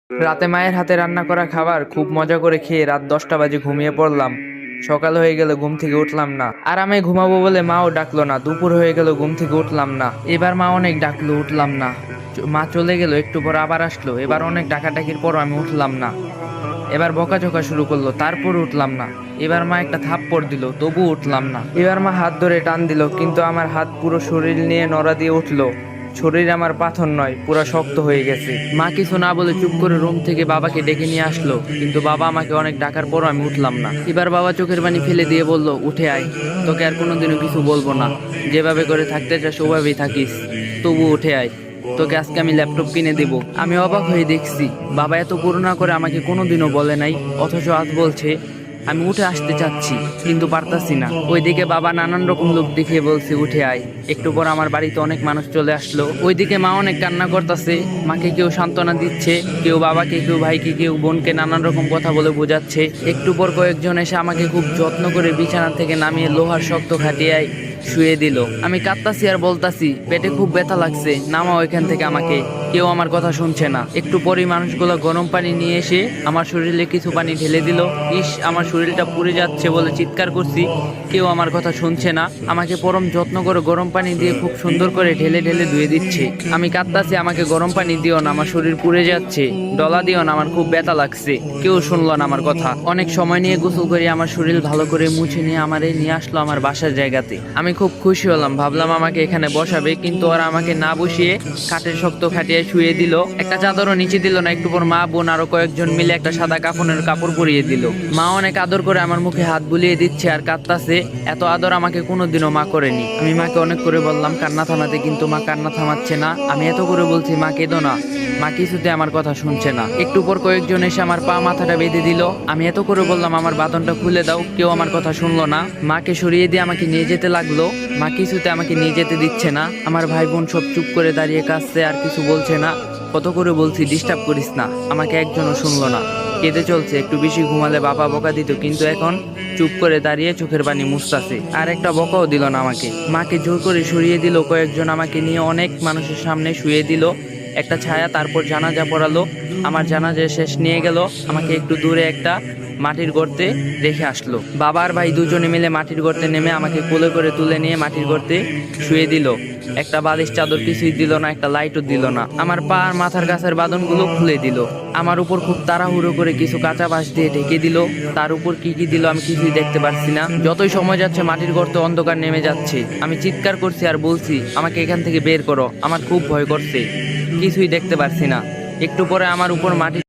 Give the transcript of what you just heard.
রাতে মায়ের হাতে রান্না করা খাবার খুব মজা করে খেয়ে রাত 10টা বাজে ঘুমিয়ে পড়লাম। সকাল হয়ে গেল, ঘুম থেকে উঠলাম না। আরামে ঘুমাবো বলে মাও ডাকলো না। দুপুর হয়ে গেল, ঘুম থেকে উঠলাম না। এবার মা অনেক ডাকলো, উঠলাম না। মা চলে গেল, একটু পর আবার আসলো। এবার অনেক ডাকাডাকির পর আমি উঠলাম না। এবার বকাঝকা শুরু করলো, তারপর উঠলাম না। এবার মা একটা থাপ্পড় দিল, তবু উঠলাম না। এবার মা হাত ধরে টান দিল, কিন্তু আমার হাত পুরো শরীর নিয়ে নড়া দিয়ে উঠলো। শরীর আমার পাথর নয়, পুরো শক্ত হয়ে গেছে। মা কিছু না বলে চুপ করে রুম থেকে বাবাকে ডেকে নিয়ে আসলো, কিন্তু বাবা আমাকে অনেক ডাকার পরও আমি উঠলাম না। এবার বাবা চোখের পানি ফেলে দিয়ে বলল, উঠে আয়, তোকে আর কোনোদিনও কিছু বলবো না। যেভাবে করে থাকতে চাস ওভাবেই থাকিস, তবু উঠে আয়, তোকে আজকে আমি ল্যাপটপ কিনে দেব। আমি অবাক হয়ে দেখছি বাবা এত করুণা করে আমাকে কোনোদিনও বলে নাই, অথচ আজ বলছে। আমি উঠে আসতে চাচ্ছি, কিন্তু পারতাছি না। ওইদিকে বাবা নানান রকম লোক দেখিয়ে বলছে, উঠে আয়। একটু পর আমার বাড়িতে অনেক মানুষ চলে আসলো। ওইদিকে মা অনেক কান্না করতেছে। মাকে কেউ সান্ত্বনা দিচ্ছে, কেউ বাবাকে, কেউ ভাইকে, কেউ বোনকে নানান রকম কথা বলে বোঝাচ্ছে। একটু পর কয়েকজন এসে আমাকে খুব যত্ন করে বিছানা থেকে নামিয়ে লোহার শক্ত খাটিয়ায় শুয়ে দিল। আমি কাঁদতাছি আর বলতাছি, পেটে খুব ব্যথা লাগছে, নামাও এখান থেকে আমাকে। কেউ আমার কথা শুনছে না। একটু পরেই মানুষগুলো গরম পানি নিয়ে এসে আমার শরীরে কিছু পানি ঢেলে দিল। ইস, আমার শরীরটা পুড়ে যাচ্ছে বলে চিৎকার করছি, কেউ আমার কথা শুনছে না। আমাকে পরম যত্ন করে গরম পানি দিয়ে খুব সুন্দর করে ঢেলে ঢেলে ধুয়ে দিচ্ছে। আমি কাঁদতাছি, আমাকে গরম পানি দিও না, আমার শরীর পুড়ে যাচ্ছে। ডলা দিও না, আমার খুব ব্যথা লাগছে। কেউ শুনলো না আমার কথা। অনেক সময় নিয়ে গোসল করে আমার শরীর ভালো করে মুছে নিয়ে আমারে নিয়ে আসলো আমার বাসার জায়গাতে। আমি খুব খুশি হলাম, ভাবলাম আমাকে এখানে বসাবে, কিন্তু ওরা আমাকে না বসিয়ে কাঠের শক্ত খাটিয়ে শুয়ে দিল। একটা চাদরও নিচে দিল না। একটু পর মা, বোন আরো কয়েকজন মিলে একটা সাদা কাফনের কাপড় পরিয়ে দিল। মা অনেক আদর করে আমার মুখে হাত বুলিয়ে দিচ্ছে আর কাঁদতাছে। এত আদর আমাকে কোনোদিনও মা করেনি। আমি মাকে অনেক করে বললাম কান্না থামাতে, কিন্তু মা কান্না থামাচ্ছে না। আমি এত করে বলছি, মা কেঁদো না, মা কিছুতে আমার কথা শুনছে না। একটু পর কয়েকজন এসে আমার পা মাথাটা বেঁধে দিল। আমি এত করে বললাম আমার বাঁধনটা খুলে দাও, কেউ আমার কথা শুনলো না। মাকে সরিয়ে দিয়ে আমাকে নিয়ে যেতে লাগলো। মা কিছুতে আমাকে নিয়ে যেতে দিচ্ছে না। আমার ভাই বোন সব চুপ করে দাঁড়িয়ে কাঁদছে, আর কিছু বলছে না। কত করে বলছি ডিস্টার্ব করিস না, আমাকে একজনও শুনলো না। কেঁদে চলছে। একটু বেশি ঘুমালে বাবা বকা দিত, কিন্তু এখন চুপ করে দাঁড়িয়ে চোখের পানি মুছতাছে। আর একটা বকাও দিল না আমাকে। মাকে জোর করে সরিয়ে দিল কয়েকজন, আমাকে নিয়ে অনেক মানুষের সামনে শুয়ে দিল একটা ছায়া। তারপর জানাজা পড়ালো। আমার জানাজা শেষ নিয়ে গেল আমাকে একটু দূরে একটা মাটির গর্তে রেখে আসলো। বাবা আর ভাই দুজনে মিলে মাটির গর্তে নেমে আমাকে কোলে করে তুলে নিয়ে মাটির গর্তে শুয়ে দিল। একটা বালিশ চাদর কিছুই দিল না, একটা লাইটও দিল না। আমার পা আর মাথার কাছের বাঁধনগুলো খুলে দিল। আমার উপর খুব তাড়াহুড়ো করে কিছু কাঁচা বাঁশ দিয়ে ঢেকে দিল। তার উপর কি কি দিল আমি কিছুই দেখতে পারছি না। যতই সময় যাচ্ছে মাটির গর্তে অন্ধকার নেমে যাচ্ছে। আমি চিৎকার করছি আর বলছি, আমাকে এখান থেকে বের করো, আমার খুব ভয় করছে, কিছুই দেখতে পারছি না। একটু পরে আমার উপর মাটি